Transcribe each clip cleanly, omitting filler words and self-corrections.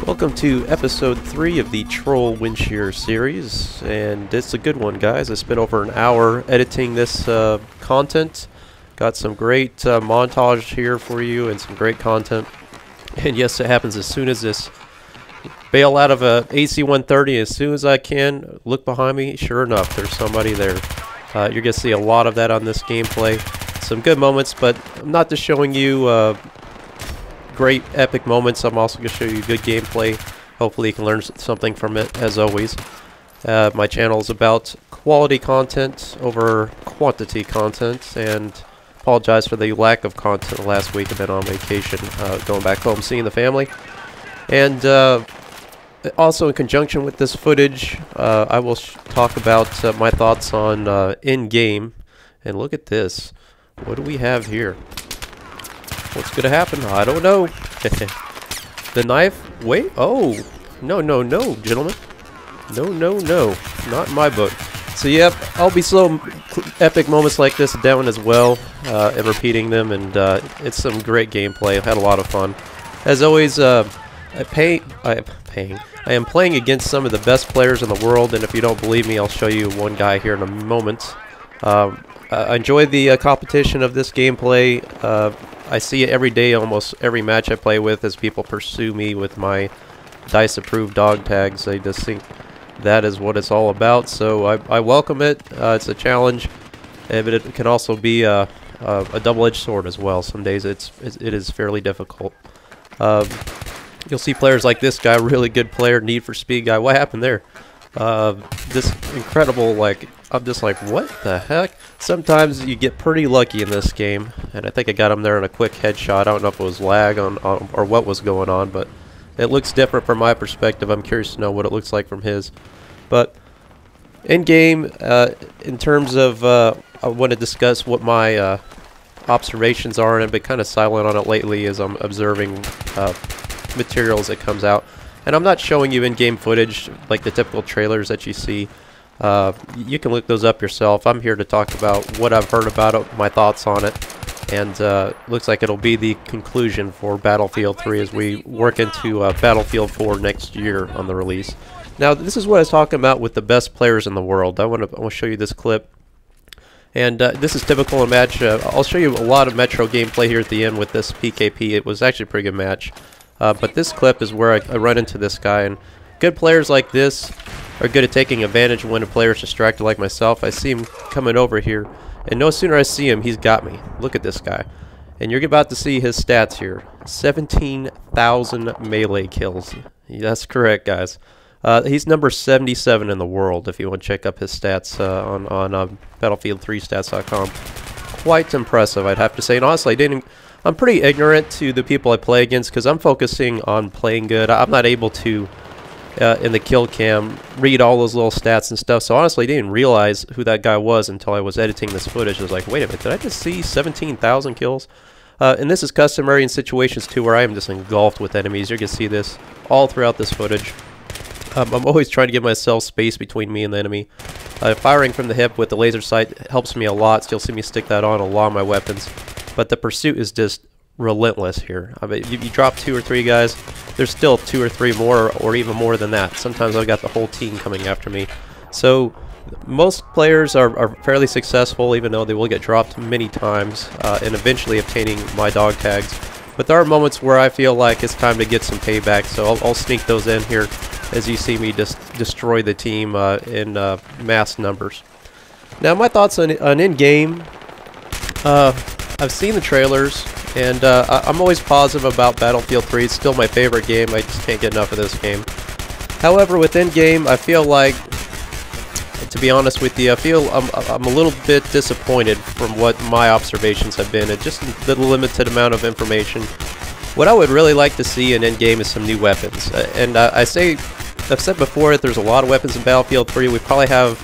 Welcome to episode 3 of the Troll Windshear series, and it's a good one, guys. I spent over an hour editing this content. Got some great montage here for you and some great content. And yes, it happens as soon as this bail out of a AC-130, as soon as I can, look behind me, sure enough, there's somebody there. You're going to see a lot of that on this gameplay. Some good moments, but I'm not just showing you great epic moments. I'm also going to show you good gameplay. Hopefully you can learn something from it, as always. My channel is about quality content over quantity content, and apologize for the lack of content last week. I've been on vacation, going back home, seeing the family. And also in conjunction with this footage, I will talk about my thoughts on in-game. And look at this. What do we have here? What's gonna happen? I don't know. The knife? Wait. Oh. No, gentlemen. No. Not in my book. So, yep, I'll be slow epic moments like this down as well, and repeating them, and it's some great gameplay. I've had a lot of fun. As always, I am playing against some of the best players in the world, and if you don't believe me, I'll show you one guy here in a moment. I enjoy the competition of this gameplay. I see it every day, almost every match I play with, as people pursue me with my DICE-approved dog tags. They just think that is what it's all about, so I welcome it. It's a challenge, but it can also be a double-edged sword as well. Some days it is fairly difficult. You'll see players like this guy, really good player, Need for Speed guy. What happened there? This incredible, like, I'm just like, what the heck? Sometimes you get pretty lucky in this game, and I think I got him there in a quick headshot. I don't know if it was lag on or what was going on, but it looks different from my perspective. I'm curious to know what it looks like from his. But in game, in terms of, I want to discuss what my observations are, and I've been kind of silent on it lately as I'm observing materials that comes out. And I'm not showing you in-game footage like the typical trailers that you see. You can look those up yourself. I'm here to talk about what I've heard about it, my thoughts on it, and looks like it'll be the conclusion for Battlefield 3 as we work into Battlefield 4 next year on the release. Now, this is what I was talking about with the best players in the world. I want to show you this clip. And this is typical in match. I'll show you a lot of Metro gameplay here at the end with this PKP. It was actually a pretty good match. But this clip is where I run into this guy, and good players like this are good at taking advantage when a player's distracted like myself. I see him coming over here, and no sooner I see him, he's got me. Look at this guy. And you're about to see his stats here. 17,000 melee kills. That's correct, guys. He's number 77 in the world, if you want to check up his stats on Battlefield3stats.com. Quite impressive, I'd have to say. And honestly, I'm pretty ignorant to the people I play against because I'm focusing on playing good. I'm not able to, in the kill cam, read all those little stats and stuff. So honestly, I didn't realize who that guy was until I was editing this footage. I was like, wait a minute, did I just see 17,000 kills? And this is customary in situations too where I am just engulfed with enemies. You're going to see this all throughout this footage. I'm always trying to give myself space between me and the enemy. Firing from the hip with the laser sight helps me a lot, so you'll see me stick that on a lot of my weapons. But the pursuit is just relentless here. I mean, you drop 2 or 3 guys, there's still 2 or 3 more, or even more than that. Sometimes I've got the whole team coming after me. So most players are fairly successful, even though they will get dropped many times, and eventually obtaining my dog tags. But there are moments where I feel like it's time to get some payback, so I'll sneak those in here as you see me just destroy the team in mass numbers. Now, my thoughts on in-game. I've seen the trailers, and I'm always positive about Battlefield 3. It's still my favorite game. I just can't get enough of this game. However, within game, I feel like, to be honest with you, I feel I'm a little bit disappointed from what my observations have been, and just the limited amount of information. What I would really like to see in in-game is some new weapons. I've said before that there's a lot of weapons in Battlefield 3. We probably have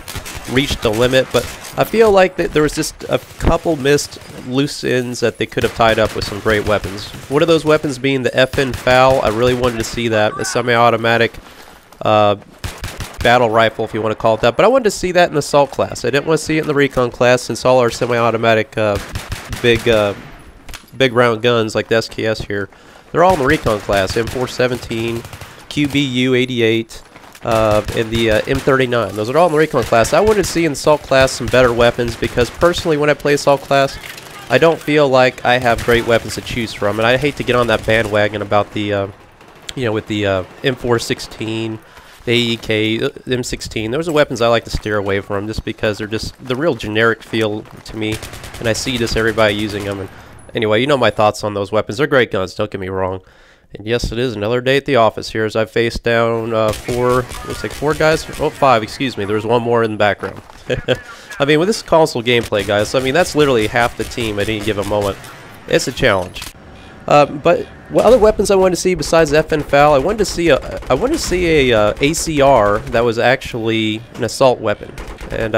reached the limit, but I feel like that there was just a couple missed loose ends that they could have tied up with some great weapons. One of those weapons being the FN FAL. I really wanted to see that. A semi-automatic battle rifle, if you want to call it that. But I wanted to see that in the assault class. I didn't want to see it in the recon class, since all our semi-automatic big round guns like the SKS here, they're all in the recon class. M417, QBU-88, and the M39. Those are all in the Recon class. I wanted to see in the Assault class some better weapons because personally when I play Assault class, I don't feel like I have great weapons to choose from, and I hate to get on that bandwagon about the, you know, with the M416, the AEK, the M16. Those are weapons I like to steer away from just because they're just the real generic feel to me, and I see just everybody using them. And anyway, you know my thoughts on those weapons. They're great guns, don't get me wrong. And yes, it is another day at the office here as I faced down looks like 4 guys. Oh, 5, excuse me. There's one more in the background. I mean, with this console gameplay, guys, I mean, that's literally half the team at any given moment. It's a challenge. But what other weapons I wanted to see besides FN FAL? I wanted to see a ACR that was actually an assault weapon, and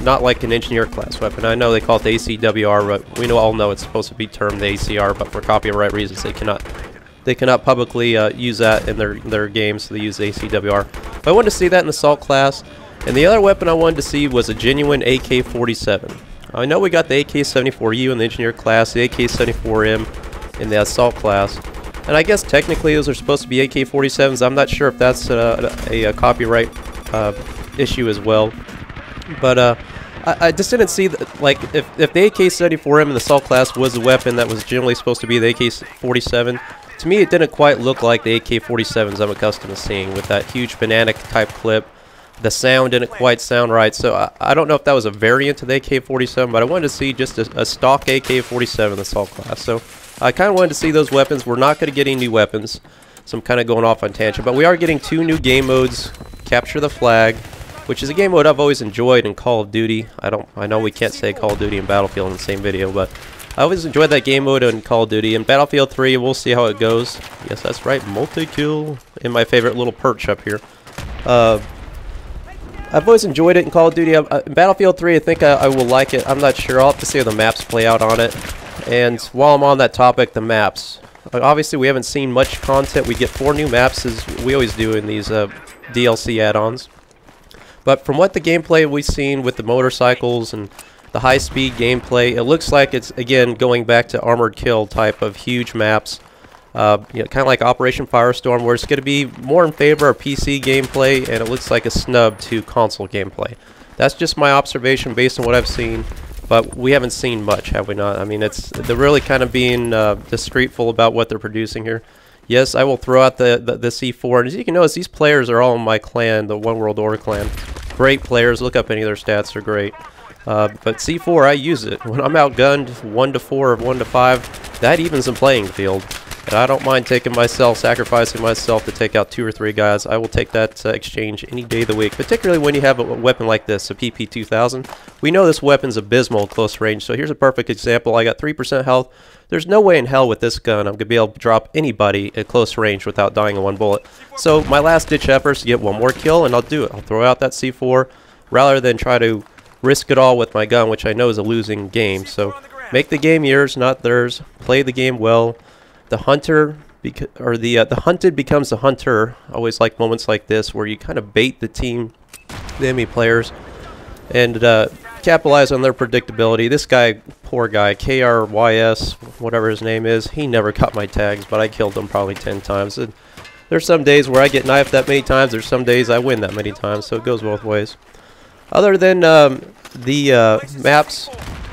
not like an engineer class weapon. I know they call it the ACWR, but we all know it's supposed to be termed the ACR, but for copyright reasons they cannot publicly use that in their games, so they use the ACWR. But I wanted to see that in the assault class. And the other weapon I wanted to see was a genuine AK-47. I know we got the AK-74U in the engineer class, the AK-74M in the assault class. And I guess technically those are supposed to be AK-47s. I'm not sure if that's a copyright issue as well. But I just didn't see that, like, if the AK-74M in the assault class was a weapon that was generally supposed to be the AK-47, to me it didn't quite look like the AK-47s I'm accustomed to seeing with that huge banana type clip. The sound didn't quite sound right, so I don't know if that was a variant of the AK-47, but I wanted to see just a stock AK-47 in the assault class. So I kind of wanted to see those weapons. We're not going to get any new weapons, so I'm kind of going off on tangent. But we are getting 2 new game modes: Capture the Flag, which is a game mode I've always enjoyed in Call of Duty. I know we can't say Call of Duty and Battlefield in the same video, but I always enjoyed that game mode in Call of Duty. In Battlefield 3, we'll see how it goes. Yes, that's right, multi-kill in my favorite little perch up here. I've always enjoyed it in Call of Duty. In Battlefield 3, I think I will like it. I'm not sure. I'll have to see how the maps play out on it. And while I'm on that topic, the maps. Obviously, we haven't seen much content. We get 4 new maps, as we always do in these DLC add-ons. But from what the gameplay we've seen with the motorcycles and the high-speed gameplay, it looks like it's, again, going back to Armored Kill type of huge maps. You know, kind of like Operation Firestorm, where it's going to be more in favor of PC gameplay, and it looks like a snub to console gameplay. That's just my observation based on what I've seen, but we haven't seen much, have we not? I mean, they're really kind of being discreetful about what they're producing here. Yes, I will throw out the C4, and as you can notice, these players are all in my clan, the One World Order clan. Great players. Look up any of their stats; they're great. But C4, I use it when I'm outgunned 1 to 4 or 1 to 5. That evens the playing field. And I don't mind sacrificing myself to take out 2 or 3 guys. I will take that exchange any day of the week, particularly when you have a weapon like this, a PP-2000. We know this weapon's abysmal at close range, so here's a perfect example. I got 3% health. There's no way in hell with this gun I'm going to be able to drop anybody at close range without dying in 1 bullet. So my last-ditch effort is to get 1 more kill, and I'll do it. I'll throw out that C4 rather than try to risk it all with my gun, which I know is a losing game. So make the game yours, not theirs. Play the game well. The hunter, the hunted becomes the hunter. I always like moments like this where you kind of bait the team, the enemy players, and capitalize on their predictability. This guy, poor guy, KRYS, whatever his name is, he never cut my tags, but I killed him probably 10 times. And there's some days where I get knifed that many times. There's some days I win that many times, so it goes both ways. Other than the maps,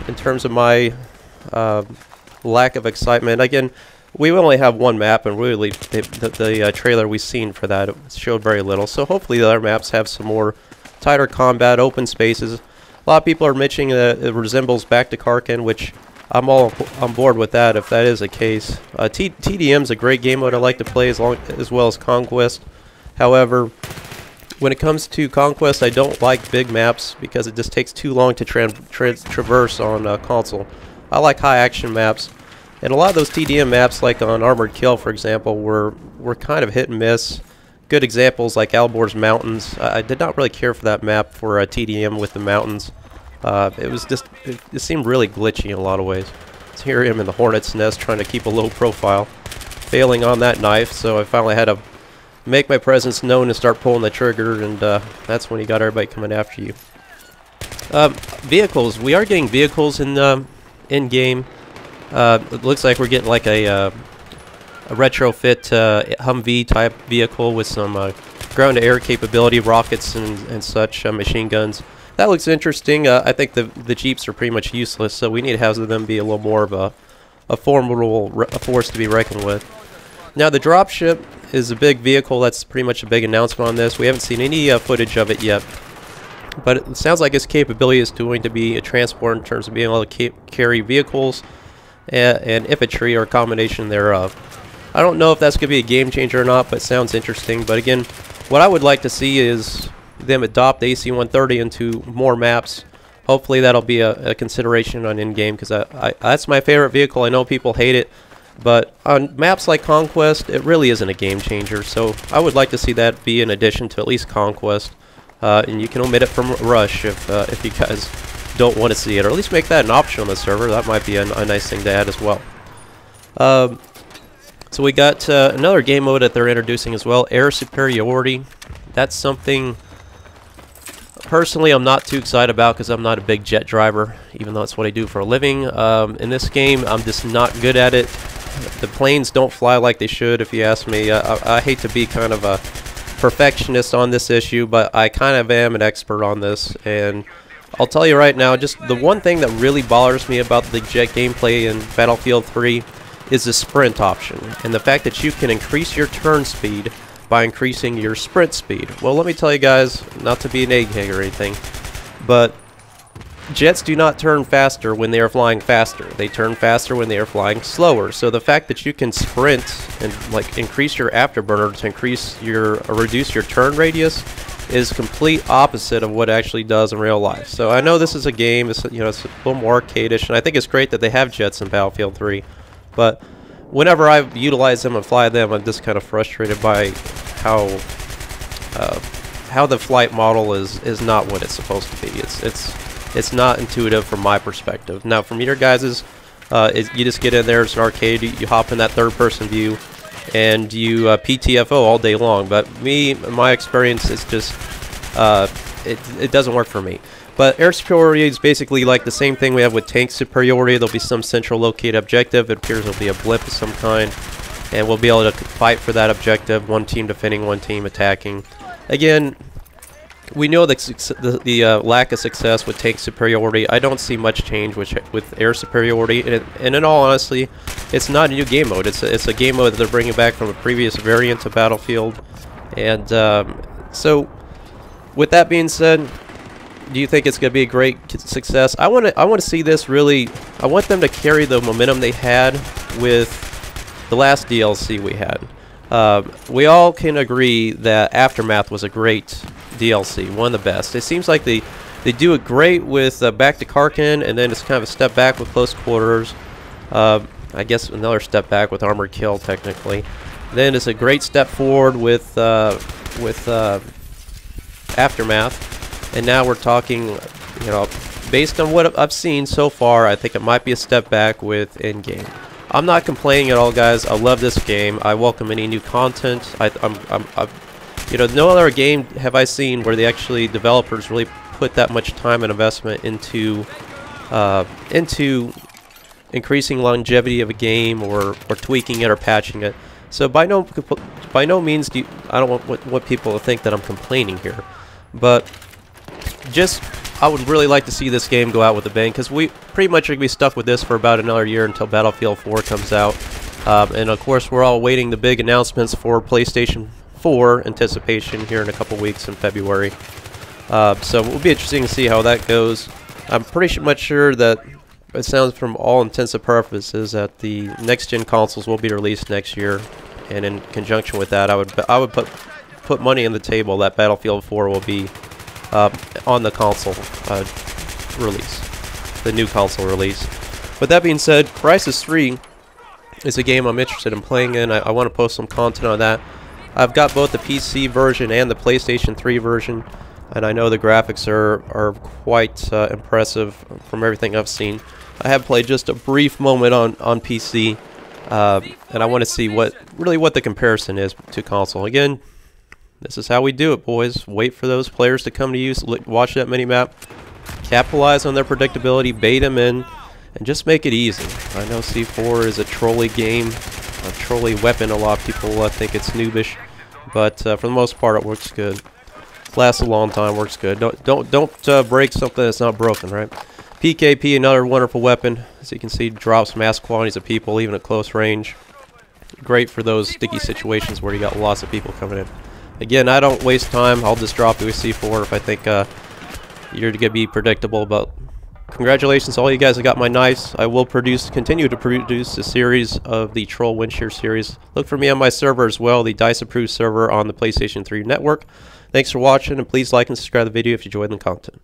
in terms of my lack of excitement, again, we only have 1 map, and really the trailer we've seen for that showed very little. So hopefully the other maps have some more tighter combat, open spaces. A lot of people are mentioning that it resembles Back to Karkin, which I'm all on board with that if that is the case. TDM's a great game mode I like to play as well as Conquest. However, when it comes to Conquest, I don't like big maps because it just takes too long to traverse on console. I like high action maps. And a lot of those TDM maps, like on Armored Kill, for example, were kind of hit and miss. Good examples like Albor's Mountains. I did not really care for that map for a TDM with the mountains. It seemed really glitchy in a lot of ways. So here I am in the Hornet's Nest trying to keep a low profile, failing on that knife, so I finally had to make my presence known and start pulling the trigger, and that's when you got everybody coming after you. Vehicles. We are getting vehicles in game. It looks like we're getting like a a retrofit Humvee type vehicle with some ground-to-air capability, rockets and such, machine guns. That looks interesting. I think the Jeeps are pretty much useless, so we need to have them be a little more of a formidable force to be reckoned with. Now the dropship is a big vehicle. That's pretty much a big announcement on this. We haven't seen any footage of it yet, but it sounds like its capability is going to be a transport in terms of being able to carry vehicles and infantry, or a combination thereof. I don't know if that's going to be a game changer or not, but it sounds interesting. But again, what I would like to see is them adopt the AC-130 into more maps. Hopefully that'll be a consideration on in-game, because that's my favorite vehicle. I know people hate it, but on maps like Conquest, it really isn't a game changer. So I would like to see that be an addition to at least Conquest. And you can omit it from Rush if you guys don't want to see it, or at least make that an option on the server. That might be a nice thing to add as well. So we got another game mode that they're introducing as well, Air Superiority. That's something personally I'm not too excited about, because I'm not a big jet driver, even though that's what I do for a living. In this game, I'm just not good at it. The planes don't fly like they should, if you ask me. I hate to be kind of a perfectionist on this issue, but I kind of am an expert on this, and I'll tell you right now, just the one thing that really bothers me about the jet gameplay in Battlefield 3 is the sprint option, and the fact that you can increase your turn speed by increasing your sprint speed. Well, let me tell you guys, not to be an egghead or anything, but jets do not turn faster when they are flying faster. They turn faster when they are flying slower. So the fact that you can sprint and like increase your afterburner to increase your or reduce your turn radius is complete opposite of what it actually does in real life. So I know this is a game, it's, you know, it's a little more arcade-ish, and I think it's great that they have jets in Battlefield 3. But whenever I utilize them and fly them, I'm just kind of frustrated by how the flight model is not what it's supposed to be. It's not intuitive from my perspective. Now, from your guys's, you just get in there, it's an arcade, you hop in that third-person view, and you PTFO all day long. But me, my experience, is just it doesn't work for me. But air superiority is basically like the same thing we have with tank superiority. There'll be some central located objective. It appears there'll be a blip of some kind, and we'll be able to fight for that objective. One team defending, one team attacking. Again, we know the lack of success with tank superiority. I don't see much change with air superiority, and in all honesty, it's not a new game mode. It's a game mode that they're bringing back from a previous variant of Battlefield. And so, with that being said, do you think it's going to be a great success? I want to see this really. I want them to carry the momentum they had with the last DLC we had. We all can agree that Aftermath was a great DLC, one of the best. It seems like they do it great with Back to Karkin, and then it's kind of a step back with Close Quarters. I guess another step back with Armored Kill, technically. Then it's a great step forward with Aftermath, and now we're talking, you know, based on what I've seen so far, I think it might be a step back with in-game. I'm not complaining at all, guys. I love this game. I welcome any new content. You know, no other game have I seen where developers really put that much time and investment into increasing longevity of a game, or tweaking it or patching it. So by no means I don't want people to think that I'm complaining here, but just I would really like to see this game go out with a bang, because we pretty much are going to be stuck with this for about another year until Battlefield 4 comes out. And of course, we're all awaiting the big announcements for PlayStation 4 anticipation here in a couple weeks in February. So it will be interesting to see how that goes. I'm pretty much sure that it sounds, from all intents and purposes, that the next-gen consoles will be released next year, and in conjunction with that, I would put money on the table that Battlefield 4 will be on the console release, the new console release. With that being said, Crysis 3 is a game I'm interested in playing in. I want to post some content on that. I've got both the PC version and the PlayStation 3 version, and I know the graphics are quite impressive from everything I've seen. I have played just a brief moment on PC, and I want to see what the comparison is to console. Again, this is how we do it, boys. Wait for those players to come to you, watch that minimap, capitalize on their predictability, bait them in, and just make it easy. I know C4 is a trolley game, trolly weapon. A lot of people think it's noobish, but for the most part, it works good. Lasts a long time, works good. Don't break something that's not broken, right? PKP, another wonderful weapon. As you can see, drops mass quantities of people, even at close range. Great for those sticky situations where you got lots of people coming in. Again, I don't waste time. I'll just drop you a C4 if I think you're going to be predictable. But congratulations to all you guys that got my knives. I will continue to produce a series of the Troll Windshear series. Look for me on my server as well, the Dice Approved server on the PlayStation 3 network. Thanks for watching, and please like and subscribe to the video if you enjoyed the content.